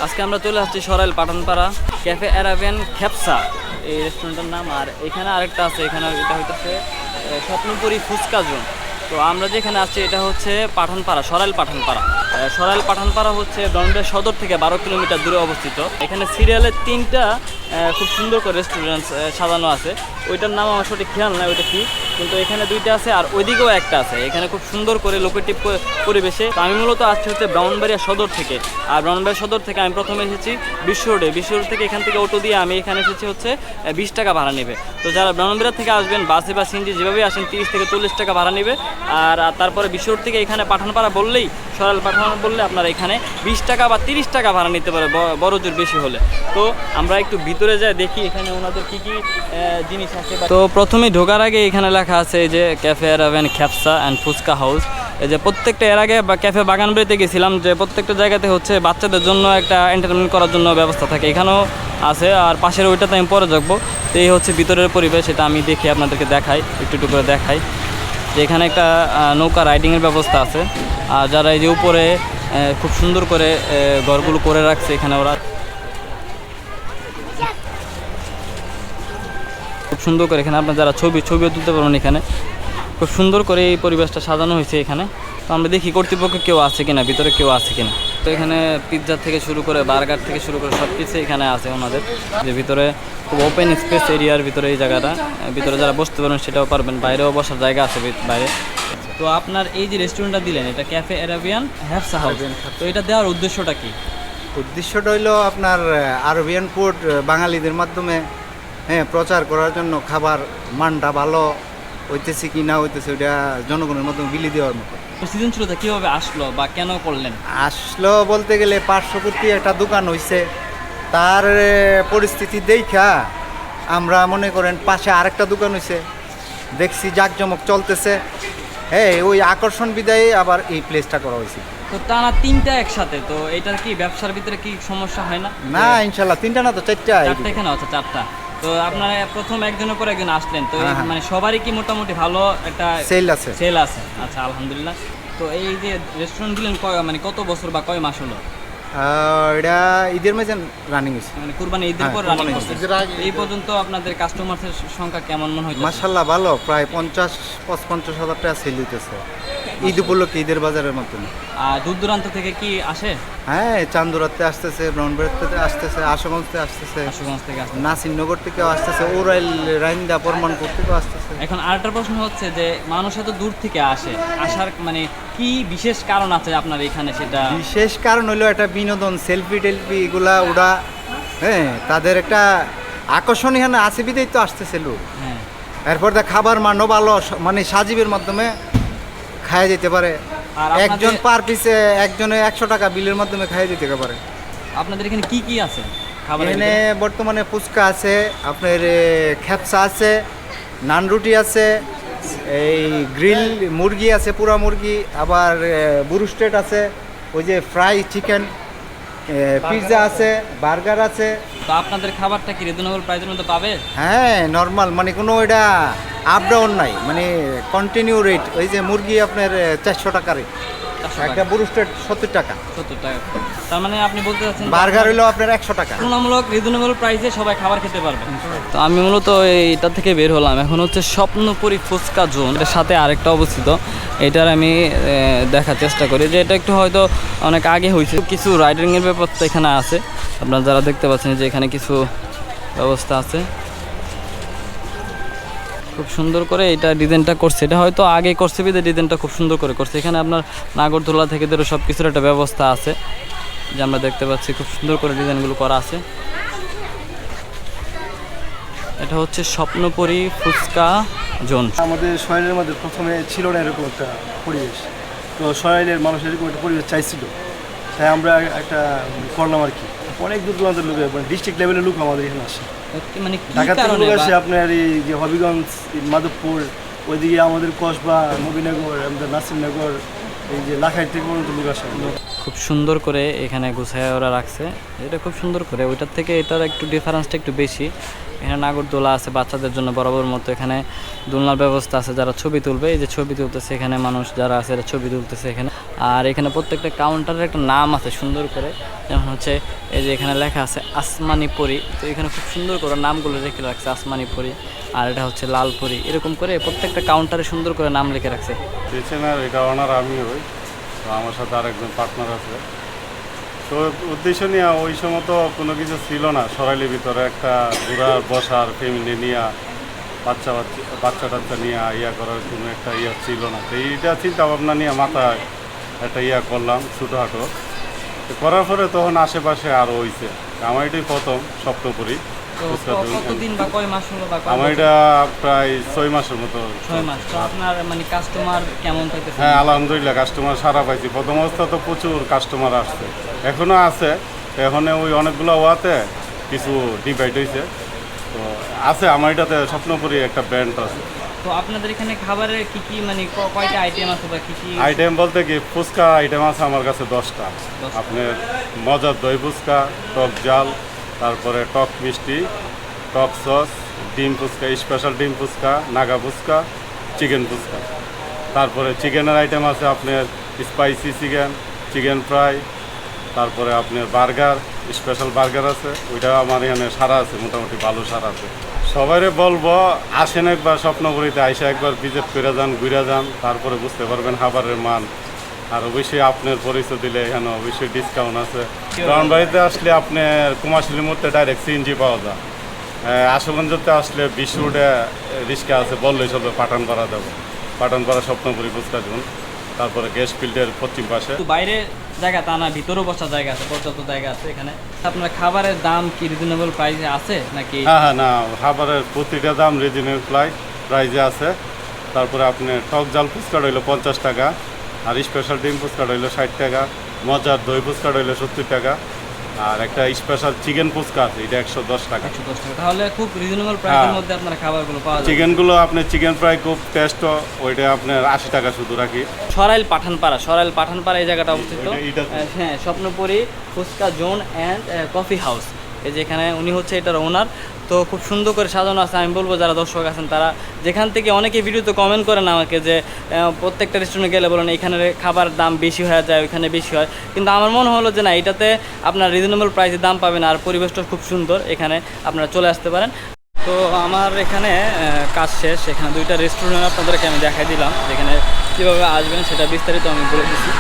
আজকে আমরা চলে আসছি সরাইল পাঠানপাড়া ক্যাফে অ্যারাবিয়ান খ্যাপসা এই রেস্টুরেন্টের নাম। আর এখানে আরেকটা আছে, এখানে এটা হইতেছে স্বপ্নপুরি ফুচকা জোন। তো আমরা যেখানে আসছি এটা হচ্ছে পাঠানপাড়া, সরাইল পাঠানপাড়া। সরাইল পাঠানপাড়া হচ্ছে ব্রাহ্মণবাড়িয়া সদর থেকে 12 কিলোমিটার দূরে অবস্থিত। এখানে সিরিয়ালের 3টা খুব সুন্দর করে রেস্টুরেন্ট সাজানো আছে। ওইটার নাম আমার সঠিক খেয়াল নাই ওইটা কি, কিন্তু এখানে 2টা আছে আর ওইদিকেও একটা আছে। এখানে খুব সুন্দর করে লোকেটিভ পরিবেশে। তো আমি মূলত আসছি হচ্ছে ব্রাহ্মণবাড়িয়া সদর থেকে। আর ব্রাহ্মণবাড়িয়া সদর থেকে আমি প্রথমে এসেছি বিশ্ব রোডে। বিশ্ব রোড থেকে এখান থেকে অটো দিয়ে আমি এখানে এসেছি হচ্ছে 20 টাকা ভাড়া নেবে। তো যারা ব্রাহ্মণবাড়িয়া থেকে আসবেন বাসে বা সিএনজি যেভাবে আসেন 30 থেকে 40 টাকা ভাড়া নেবে। আর তারপরে বিশ্ব রোড থেকে এখানে পাঠানপাড়া বললেই, সরাইল পাঠান বললে আপনারা এখানে 20 টাকা বা 30 টাকা ভাড়া নিতে পারে বড় জোর বেশি হলে। তো আমরা একটু ভিতরে যাই দেখি এখানে ওনাদের কী কী জিনিস আছে। তো প্রথমে ঢোকার আগে এখানে লেখা আছে এই যে cafe Arabian kabsa and fuchka house. এই যে প্রত্যেকটা এর আগে বা ক্যাফে বাগানবাড়িতে গেছিলাম, যে প্রত্যেকটা জায়গাতে হচ্ছে বাচ্চাদের জন্য একটা এন্টারটেনমেন্ট করার জন্য ব্যবস্থা থাকে, এখানেও আছে। আর পাশের ওইটাতে আমি পরে যাবো। তো এই হচ্ছে ভিতরের পরিবেশ, এটা আমি দেখি আপনাদেরকে দেখাই, একটু একটু করে দেখাই যে এখানে একটা নৌকা রাইডিংয়ের ব্যবস্থা আছে। আর যারা এই যে উপরে খুব সুন্দর করে ঘরগুলো করে রাখছে, এখানে ওরা খুব সুন্দর করে এখানে আপনার যারা ছবিও তুলতে পারবেন। এখানে খুব সুন্দর করে এই পরিবেশটা সাজানো হয়েছে এখানে। তো আমরা দেখি কর্তৃপক্ষ কেউ আছে কিনা, ভিতরে কেউ আছে কিনা। তো এখানে পিৎজা থেকে শুরু করে বার্গার থেকে শুরু করে সব কিছু এখানে আছে ওনাদের। যে ভিতরে খুব ওপেন স্পেস এরিয়ার ভিতরে এই জায়গাটা, ভিতরে যারা বসতে পারবেন সেটাও পারবেন, বাইরেও বসার জায়গা আছে বাইরে। তো আপনার এই যে রেস্টুরেন্টটা দিলেন এটা ক্যাফে অ্যারাবিয়ান খ্যাপসা হাউস, তো এটা দেওয়ার উদ্দেশ্যটা কি? উদ্দেশ্যটা হইলো আপনার আরবিয়ান ফুড বাঙালিদের মাধ্যমে প্রচার করার জন্য, খাবার মানটা ভালো হইতেছে কি না হইতেছে ওইটা জনগণের মাধ্যমে বিলি দেওয়ার মতো। সৃজনশীলতা কীভাবে আসলো বা কেন করলেন? আসলো বলতে গেলে পার্শ্ববর্তী একটা দোকান হইছে, তার পরিস্থিতি দেখা আমরা মনে করেন পাশে আরেকটা দোকান হইছে, দেখছি জাঁকজমক চলতেছে, ওই আকর্ষণ বিদায়ে আবার এই প্লেসটা করা হয়েছে। তো টানা 3টা একসাথে, তো এটা কি ব্যবসার ভিতরে কি সমস্যা হয় না? না ইনশাল্লাহ 3টা না তো 4টা। এখানে আচ্ছা 4টা। তো আপনারা প্রথম একজনের পর একজন আসলেন, তো মানে সবারই কি মোটামুটি ভালো একটা সেল আছে? আচ্ছা আলহামদুলিল্লাহ। তো এই যে রেস্টুরেন্ট দিলেন মানে কত বছর বা কয় মাস হলো? এটা ঈদের মাঝে রানিং হয়েছে, মানে কুরবানি ঈদের পর রানিং হচ্ছে। এই পর্যন্ত আপনাদের কাস্টমারের সংখ্যা কেমন মনে হয়? মাশাআল্লাহ ভালো, প্রায় 50-55 হাজার টাকা সেল হইতেছে ঈদ উপলক্ষে, ঈদের বাজারের মাধ্যমে। আর দূর দূরান্ত থেকে কি আসে? হ্যাঁ, চান্দুরাতে আসতেছে, ব্রাহ্মণবাড়িয়াতে আসতেছে, আশুগঞ্জ থেকে আসতেছে, নাসিরনগর থেকেও আসতেছে, ওরাইল রাইন্দা পরমানপুর থেকেও আসতেছে। এখন আরেকটা প্রশ্ন হচ্ছে যে মানুষ এত দূর থেকে আসে, আসার মানে কি বিশেষ কারণ আছে আপনার এখানে? সেটা বিশেষ কারণ হলো একটা বিনোদন, সেলফি টেলফি এগুলা ওরা, তাদের একটা আকর্ষণ এখানে আছে বিদেই তো আসতেছে লোক। এরপর খাবার মানও ভালো, মানে সাজিবের মাধ্যমে খাওয়া যেতে পারে। একজন পার পিসে একজনে 100 টাকা বিলের মাধ্যমে খাইয়ে দিতে পারে। আপনাদের এখানে কি কি আছে খাবার? এখানে বর্তমানে ফুচকা আছে, আপনার খ্যাপসা আছে, নান রুটি আছে, এই গ্রিল মুরগি আছে, পুরা মুরগি, আবার ব্রুস্টেড আছে, ওই যে ফ্রাই চিকেন, পিৎজা আছে, বার্গার আছে। তো আপনাদের খাবারটা কি রিজনেবল প্রাইসের মধ্যে পাবে? হ্যাঁ নর্মাল, মানে কোনো এটা আপ ডাউন নাই, মানে কন্টিনিউ রেট। ওই যে মুরগি আপনার 400 টাকা রেট, একটা ব্রুস্টেড 70 টাকা। তার মানে আপনি বলতে চাচ্ছেন বার্গার হইলো আপনার 100 টাকা। তুলনামূলক রিজনেবল প্রাইসে সবাই খাবার খেতে পারবে। তো আমি মূলত এইটা থেকে বের হলাম, এখন হচ্ছে স্বপ্নপুরি ফুচকা জোন, এর সাথে আরেকটা অবস্থিত। এটার আমি দেখার চেষ্টা করি যে এটা একটু হয়তো অনেক আগে হয়েছে। কিছু রাইডিংয়ের ব্যাপারটা এখানে আছে, আপনারা যারা দেখতে পাচ্ছেন যে এখানে কিছু ব্যবস্থা আছে। খুব সুন্দর করে এটা ডিজাইনটা করছে, এটা হয়তো আগে করছে বিধে ডিজাইনটা খুব সুন্দর করে করছে। এখানে আপনার নাগরদোলা থেকে ধরে সব কিছুর একটা ব্যবস্থা আছে, যে আমরা দেখতে পাচ্ছি খুব সুন্দর করে ডিজাইনগুলো করা আছে। এটা হচ্ছে স্বপ্নপুরি ফুচকা জোন। আমাদের সরাইলের মধ্যে প্রথমে ছিল না এরকম একটা পরিবেশ, তো সরাইলের মানুষ এরকম একটা পরিবেশ চাইছিল, তাই আমরা একটা করলাম আর কি। অনেক দূর দূরান্তের লোক, মানে ডিস্ট্রিক্ট লেভেলের লোক আমাদের এখানে আসে, মানে ঢাকা থেকে লোক আসে, আপনার এই যে হবিগঞ্জ, মাধবপুর, ওইদিকে আমাদের কসবা, নবীনগর, আমাদের নাসিরনগর, এই যে লাখাই থেকে পর্যন্ত লোক আসে। খুব সুন্দর করে এখানে গুছায় ওরা রাখছে, এটা খুব সুন্দর করে। ওইটার থেকে এটার একটু ডিফারেন্সটা একটু বেশি। এখানে নাগরদোলা আছে বাচ্চাদের জন্য বরাবর মতো, এখানে দোলনার ব্যবস্থা আছে, যারা ছবি তুলবে এই যে ছবি তুলতেছে এখানে মানুষ যারা আছে এরা ছবি তুলতেছে এখানে। আর এখানে প্রত্যেকটা কাউন্টারের একটা নাম আছে সুন্দর করে, যেমন হচ্ছে এই যে এখানে লেখা আছে আসমানি পরি, তো এখানে খুব সুন্দর করে নামগুলো রেখে রাখছে আসমানি পরি, আর এটা হচ্ছে লাল পরি, এরকম করে প্রত্যেকটা কাউন্টারে সুন্দর করে নাম লিখে রাখছে। কিচেনের এটা ওনার আমি হই, তো আমার সাথে আরেকজন পার্টনার আছে। তো উদ্দেশ্য নিয়ে ওই সময় তো কোনো কিছু ছিল না, সরাইলের ভিতরে একটা ঘোরার বসার ফ্যামিলি নিয়ে বাচ্চা টাচ্চা নিয়ে ইয়া করার কোনো একটা ইয়া ছিল না। তো এইটা চিন্তা ভাবনা নিয়ে মাথায় একটা ইয়া করলাম ছোটোখাটো, তো করার পরে তখন আশেপাশে আরও হয়েছে। আমার এটাই প্রথম স্বপ্নপুরি তো ফুচকা দোকান। কতদিন বা কয় মাস হলো বা কয় আমার বছর? এটা প্রায় 6 মাসের মতো। 6 মাস। তো আপনার মানে কাস্টমার কেমন পাইতেছে? হ্যাঁ আলহামদুলিল্লাহ, কাস্টমার সারা পাইছি। প্রথম অবস্থা তো প্রচুর কাস্টমার আসছে, এখনও আছে। তো এখন ওই অনেকগুলো ওয়াতে কিছু ডিভাইড হয়েছে, তো আছে। আমার এটাতে স্বপ্নপুরি একটা ব্র্যান্ড আছে। তো আপনাদের এখানে খাবারের কি কি মানে কয়টা আইটেম আছে বা কি কি? আইটেম বলতে কি ফুচকা আইটেম আছে আমার কাছে 10টা। আপনার মজার দই ফুচকা, টক জাল, তারপরে টক মিষ্টি, টক সস, ডিম ফুচকা, স্পেশাল ডিম ফুচকা, নাগা ফুচকা, চিকেন ফুচকা। তারপরে চিকেনের আইটেম আছে আপনার স্পাইসি চিকেন, চিকেন ফ্রাই, তারপরে আপনার বার্গার, স্পেশাল বার্গার আছে। ওইটা আমার এখানে সারা আছে, মোটামুটি ভালো সারা আছে। সবাইরে বলবো আসেন একবার স্বপ্নপুরীতে, আইসা একবার ভিজিট করে যান, ঘুরে যান, তারপরে বুঝতে পারবেন খাবারের মান। আর অবশ্যই আপনার পরিচয় দিলে এখানে অবশ্যই ডিসকাউন্ট আছে। ব্রাউনবাড়িতে আসলে আপনার কুমাশিলির মধ্যে ডাইরেক্ট সিএনজি পাওয়া যায়। আশুগঞ্জতে আসলে 20 রোডে রিক্সা আছে, বললেই চলবে পাঠানপাড়া যাবো। পাঠানপাড়া স্বপ্নপুরী ফুচকা জোন, তারপরে গ্যাস ফিল্ডের পশ্চিম পাশে। তো বাইরে জায়গা তা না, ভিতরেও বসার জায়গা আছে, পর্যাপ্ত জায়গা আছে এখানে। আপনার খাবারের দাম কি রিজনেবল প্রাইসে আছে নাকি? হ্যাঁ, না খাবারের প্রতিটা দাম রিজনেবল প্রাইজে আছে। তারপরে আপনি টক জাল ফুচকা রইলো 50 টাকা, আর স্পেশাল ডিম ফুচকা রইলো 60 টাকা, মজার দই ফুচকা রইলো 70 টাকা, আর একটা স্পেশাল চিকেন ফুচকা আছে, এটা 110 টাকা। 110 টাকা। তাহলে খুব রিজনেবল প্রাইসের হ্যাঁ। মধ্যে আপনার খাবারগুলো পাওয়া যায়। চিকেনগুলো আপনি চিকেন ফ্রাই খুব টেস্ট, ওইটা আপনার 80 টাকা শুধু রাখি। সরাইল পাঠানপাড়া এই জায়গাটা অবস্থিত। এটা হ্যাঁ, Swapnapuri fuchka zone and coffee house, এই যে এখানে উনি হচ্ছে এটার ওনার। তো খুব সুন্দর করে সাজানো আছে। আমি বলবো যারা দর্শক আছেন তারা, যেখান থেকে অনেকে ভিডিওতে কমেন্ট করেন আমাকে যে প্রত্যেকটা রেস্টুরেন্টে গেলে বলেন এখানে খাবার দাম বেশি হয়ে যায়, ওইখানে বেশি হয়, কিন্তু আমার মনে হলো যে না, এটাতে আপনার রিজনেবল প্রাইসে দাম পাবেন, আর পরিবেশটা খুব সুন্দর, এখানে আপনারা চলে আসতে পারেন। তো আমার এখানে কাজ শেষ, এখানে 2টা রেস্টুরেন্ট আপনাদেরকে আমি দেখাই দিলাম, যেখানে কীভাবে আসবেন সেটা বিস্তারিত আমি বলে দিচ্ছি।